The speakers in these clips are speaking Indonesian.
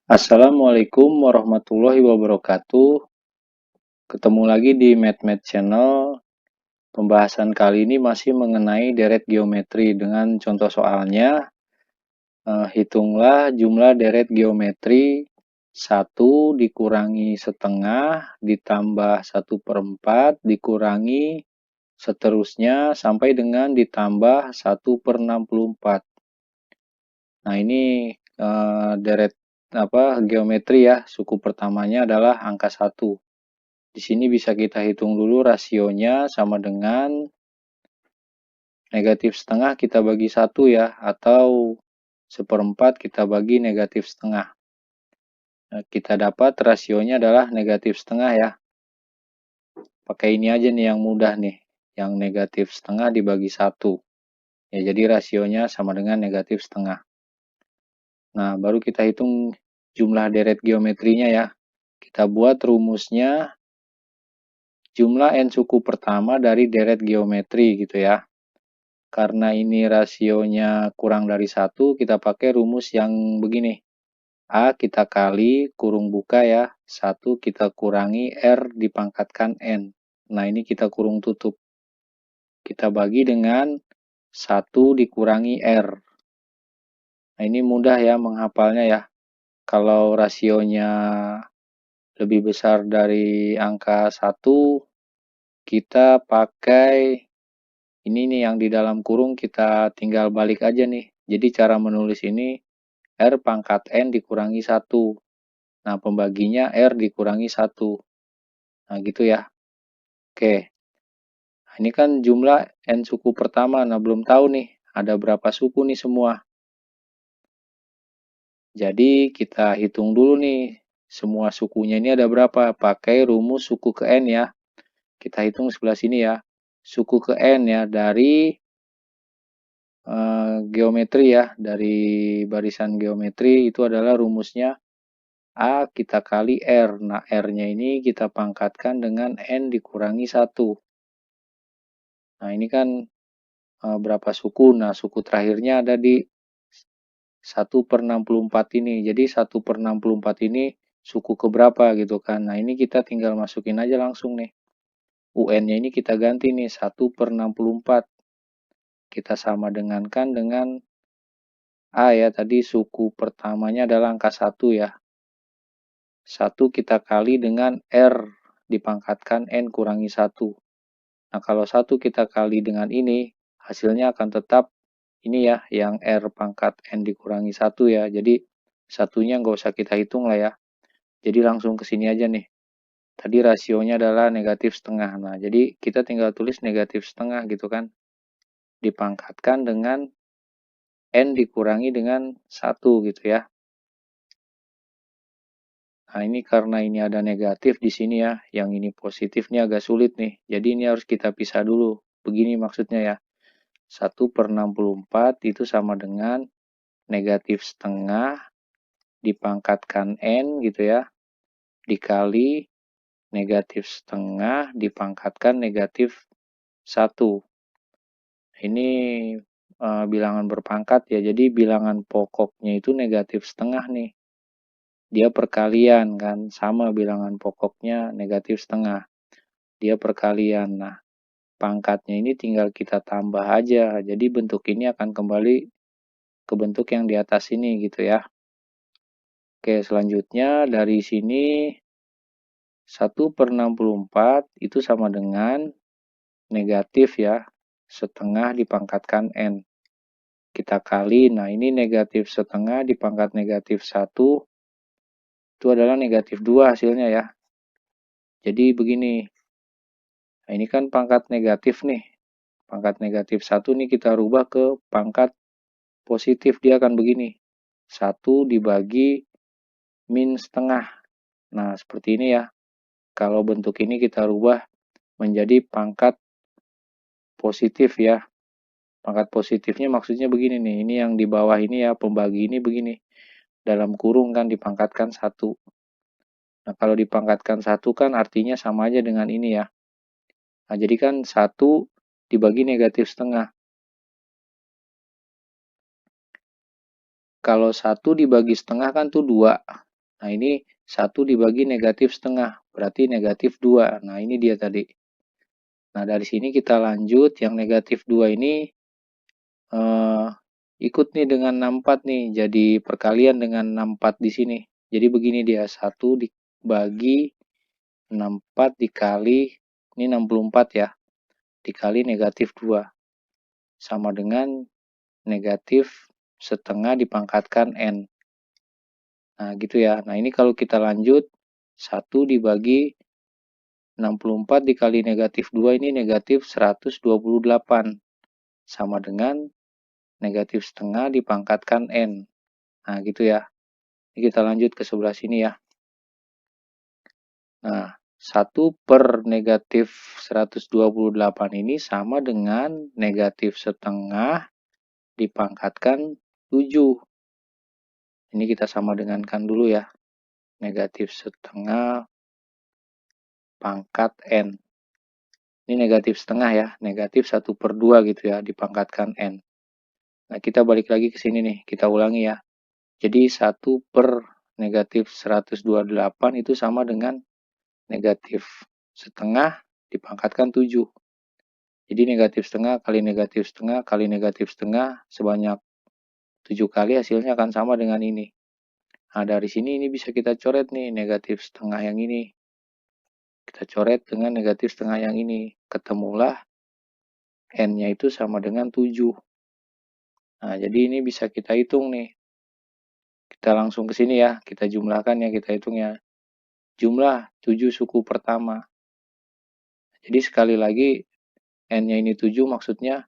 Assalamualaikum warahmatullahi wabarakatuh. Ketemu lagi di MathMath Channel. Pembahasan kali ini masih mengenai deret geometri dengan contoh soalnya. Hitunglah jumlah deret geometri 1 dikurangi setengah ditambah 1/4 dikurangi seterusnya sampai dengan ditambah 1/64. Nah, ini deret geometri ya. Suku pertamanya adalah angka 1. Di sini bisa kita hitung dulu rasionya sama dengan negatif setengah kita bagi 1 ya, atau 1/4 kita bagi negatif setengah. Nah, kita dapat rasionya adalah negatif setengah ya. Pakai ini aja nih yang mudah nih, yang negatif setengah dibagi 1. Ya, jadi rasionya sama dengan negatif setengah. Nah, baru kita hitung jumlah deret geometrinya ya. Kita buat rumusnya jumlah n suku pertama dari deret geometri gitu ya. Karena ini rasionya kurang dari 1, kita pakai rumus yang begini. A kita kali kurung buka ya, 1 kita kurangi R dipangkatkan N. Nah, ini kita kurung tutup. Kita bagi dengan 1 dikurangi R. Nah, ini mudah ya menghafalnya ya. Kalau rasionya lebih besar dari angka 1, kita pakai ini nih yang di dalam kurung, kita tinggal balik aja nih. Jadi cara menulis ini R pangkat N dikurangi 1. Nah, pembaginya R dikurangi 1. Nah, gitu ya. Oke. Nah, ini kan jumlah N suku pertama. Nah, belum tahu nih ada berapa suku nih semua. Jadi kita hitung dulu nih semua sukunya ini ada berapa. Pakai rumus suku ke N ya. Kita hitung sebelah sini ya. Suku ke N ya dari geometri ya. Dari barisan geometri itu adalah rumusnya A kita kali R. Nah, R-nya ini kita pangkatkan dengan N dikurangi 1. Nah, ini kan berapa suku? Nah, suku terakhirnya ada di 1/64 ini. Jadi 1/64 ini suku keberapa gitu kan. Nah, ini kita tinggal masukin aja langsung nih. UN-nya ini kita ganti nih 1/64. Kita sama dengankan dengan A ya. Tadi suku pertamanya adalah angka 1 ya. 1 kita kali dengan R dipangkatkan N kurangi 1. Nah, kalau 1 kita kali dengan ini, hasilnya akan tetap ini ya, yang R pangkat N dikurangi 1 ya. Jadi, satunya nggak usah kita hitung lah ya. Jadi, langsung ke sini aja nih. Tadi rasionya adalah negatif setengah. Nah, jadi kita tinggal tulis negatif setengah gitu kan. Dipangkatkan dengan N dikurangi dengan 1 gitu ya. Nah, ini karena ini ada negatif di sini ya. Yang ini positif ini agak sulit nih. Jadi, ini harus kita pisah dulu. Begini maksudnya ya. 1/64 itu sama dengan negatif setengah dipangkatkan N gitu ya. Dikali negatif setengah dipangkatkan negatif 1. Ini bilangan berpangkat ya. Jadi bilangan pokoknya itu negatif setengah nih. Dia perkalian kan. Sama bilangan pokoknya negatif setengah. Dia perkalian. Nah, pangkatnya ini tinggal kita tambah aja. Jadi bentuk ini akan kembali ke bentuk yang di atas ini gitu ya. Oke, selanjutnya dari sini 1/64 itu sama dengan negatif ya, setengah dipangkatkan N. Kita kali, nah ini negatif setengah dipangkat negatif 1, itu adalah negatif 2 hasilnya ya. Jadi begini, nah ini kan pangkat negatif nih. Pangkat negatif 1 nih kita rubah ke pangkat positif, dia akan begini. 1 dibagi min setengah. Nah, seperti ini ya. Kalau bentuk ini kita rubah menjadi pangkat positif ya. Pangkat positifnya maksudnya begini nih. Ini yang di bawah ini ya, pembagi ini begini. Dalam kurung kan dipangkatkan 1. Nah, kalau dipangkatkan 1 kan artinya sama aja dengan ini ya. Nah, jadi kan 1 dibagi negatif setengah. Kalau 1 dibagi setengah kan tuh 2. Nah, ini 1 dibagi negatif setengah, berarti negatif 2. Nah, ini dia tadi. Nah, dari sini kita lanjut, yang negatif 2 ini ikut nih dengan 64 nih, jadi perkalian dengan 64 di sini. Jadi begini dia, 1 dibagi 64 dikali, ini 64 ya, dikali negatif 2. Sama dengan negatif setengah dipangkatkan N. Nah, gitu ya. Nah, ini kalau kita lanjut, 1 dibagi 64 dikali negatif 2 ini negatif 128. Sama dengan negatif setengah dipangkatkan N. Nah, gitu ya. Ini kita lanjut ke sebelah sini ya. Nah, 1 per negatif 128 ini sama dengan negatif setengah dipangkatkan 7. Ini kita sama dengankan dulu ya. Negatif setengah pangkat N. Ini negatif setengah ya. Negatif 1 per 2 gitu ya. Dipangkatkan N. Nah, kita balik lagi ke sini nih. Kita ulangi ya. Jadi 1 per negatif 128 itu sama dengan negatif setengah dipangkatkan 7. Jadi negatif setengah kali negatif setengah kali negatif setengah sebanyak 7 kali hasilnya akan sama dengan ini. Nah, dari sini ini bisa kita coret nih negatif setengah yang ini. Kita coret dengan negatif setengah yang ini. Ketemulah N-nya itu sama dengan 7. Nah, jadi ini bisa kita hitung nih. Kita langsung ke sini ya. Kita jumlahkan ya, kita hitung ya. Jumlah 7 suku pertama. Jadi sekali lagi N-nya ini 7 maksudnya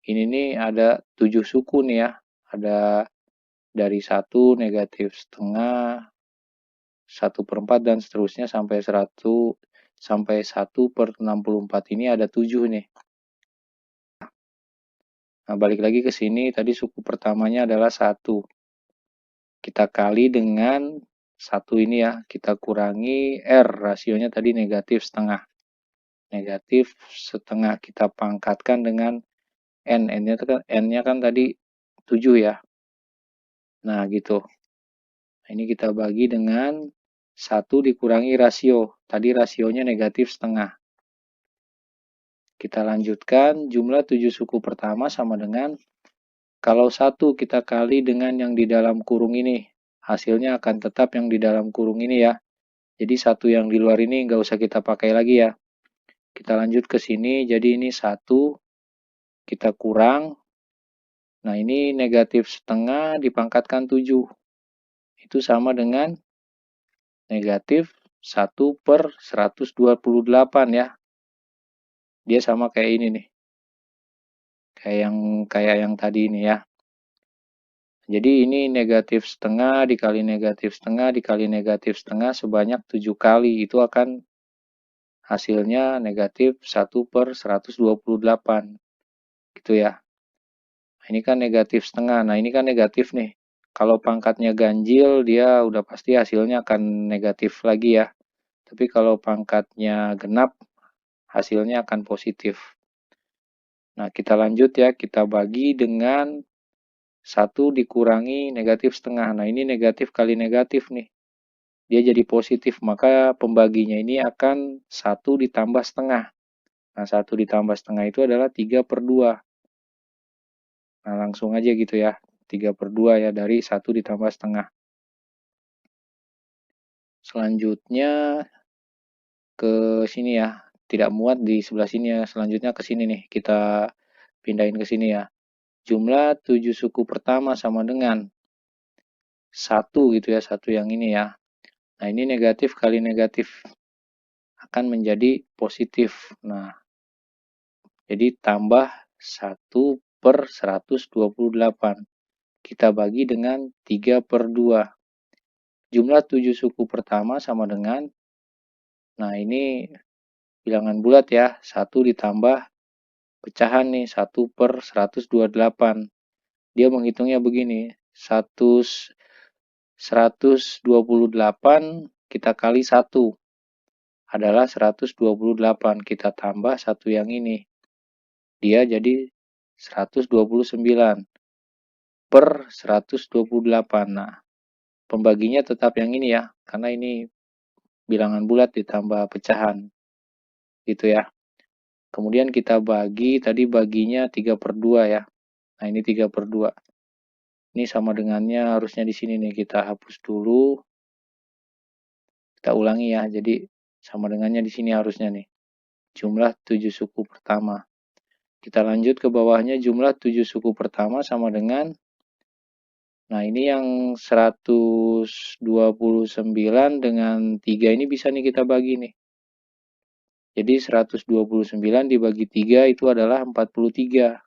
ini nih ada 7 suku nih ya. Ada dari 1 negatif setengah, 1/4 dan seterusnya sampai 1 per 64 ini ada 7 nih. Nah, balik lagi ke sini, tadi suku pertamanya adalah 1. Kita kali dengan 1 ini ya, kita kurangi R, rasionya tadi negatif setengah. Negatif setengah kita pangkatkan dengan N, N-nya kan tadi 7 ya. Nah, gitu. Nah, ini kita bagi dengan 1 dikurangi rasio. Tadi rasionya negatif setengah. Kita lanjutkan, jumlah 7 suku pertama sama dengan, kalau 1 kita kali dengan yang di dalam kurung ini, hasilnya akan tetap yang di dalam kurung ini ya. Jadi 1 yang di luar ini nggak usah kita pakai lagi ya. Kita lanjut ke sini, jadi ini 1, kita kurang. Nah, ini negatif setengah dipangkatkan 7. Itu sama dengan negatif 1 per 128 ya. Dia sama kayak ini nih. Kayak yang tadi ini ya. Jadi ini negatif setengah dikali negatif setengah dikali negatif setengah sebanyak 7 kali. Itu akan hasilnya negatif 1 per 128. Gitu ya. Nah, ini kan negatif setengah. Nah, ini kan negatif nih. Kalau pangkatnya ganjil, dia udah pasti hasilnya akan negatif lagi ya. Tapi kalau pangkatnya genap, hasilnya akan positif. Nah, kita lanjut ya. Kita bagi dengan 1 dikurangi negatif setengah. Nah, ini negatif kali negatif nih. Dia jadi positif, maka pembaginya ini akan 1 ditambah setengah. Nah, 1 ditambah setengah itu adalah 3 per 2. Nah, langsung aja gitu ya. 3 per 2 ya, dari 1 ditambah setengah. Selanjutnya ke sini ya. Tidak muat di sebelah sini ya. Selanjutnya ke sini nih. Kita pindahin ke sini ya. Jumlah 7 suku pertama sama dengan 1 gitu ya. 1 yang ini ya. Nah, ini negatif kali negatif akan menjadi positif. Nah, jadi tambah 1 per 128. Kita bagi dengan 3 per 2. Jumlah 7 suku pertama sama dengan, nah ini bilangan bulat ya, 1 ditambah pecahan nih, 1 per 128. Dia menghitungnya begini, 128 kita kali 1 adalah 128. Kita tambah 1 yang ini. Dia jadi 129 per 128. Nah, pembaginya tetap yang ini ya, karena ini bilangan bulat ditambah pecahan, gitu ya. Kemudian kita bagi, tadi baginya 3/2 ya. Nah, ini 3/2. Ini sama dengannya harusnya di sini nih, kita hapus dulu. Kita ulangi ya, jadi sama dengannya di sini harusnya nih. Jumlah 7 suku pertama. Kita lanjut ke bawahnya, jumlah 7 suku pertama sama dengan, nah ini yang 129 dengan 3 ini bisa nih kita bagi nih. Jadi 129 dibagi 3 itu adalah 43.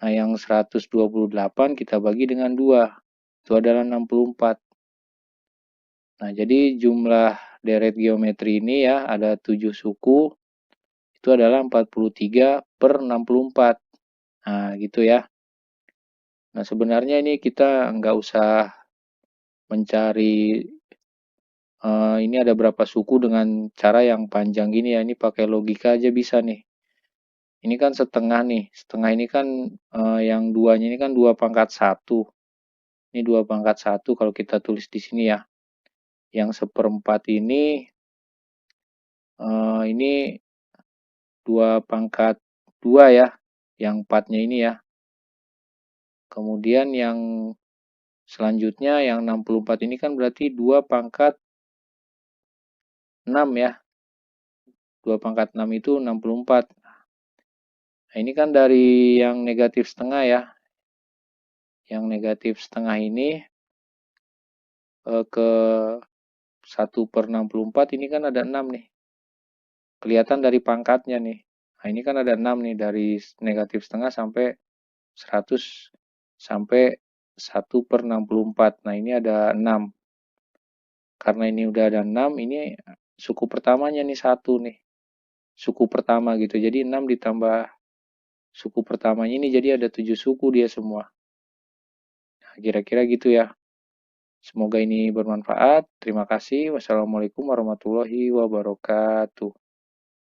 Nah yang 128 kita bagi dengan 2. Itu adalah 64. Nah jadi jumlah deret geometri ini ya ada 7 suku. Itu adalah 43/64. Nah gitu ya. Nah sebenarnya ini kita nggak usah mencari ini ada berapa suku dengan cara yang panjang gini ya. Ini pakai logika aja bisa nih. Ini kan setengah nih. Setengah ini kan yang duanya ini kan 2/1. Ini 2/1 kalau kita tulis di sini ya. Yang 1/4 ini 2/2 ya. Yang 4-nya ini ya. Kemudian yang selanjutnya yang 64 ini kan berarti 2/6 ya. 2/6 itu 64. Nah, ini kan dari yang negatif setengah ya. Yang negatif setengah ini ke 1/64 ini kan ada 6 nih. Kelihatan dari pangkatnya nih. Nah, ini kan ada 6 nih dari negatif setengah sampai 100 sampai 1/64. Nah, ini ada 6. Karena ini udah ada 6, ini suku pertamanya nih 1 nih. Suku pertama gitu. Jadi 6 ditambah suku pertamanya ini jadi ada 7 suku dia semua. Nah, kira-kira gitu ya. Semoga ini bermanfaat. Terima kasih. Wassalamualaikum warahmatullahi wabarakatuh.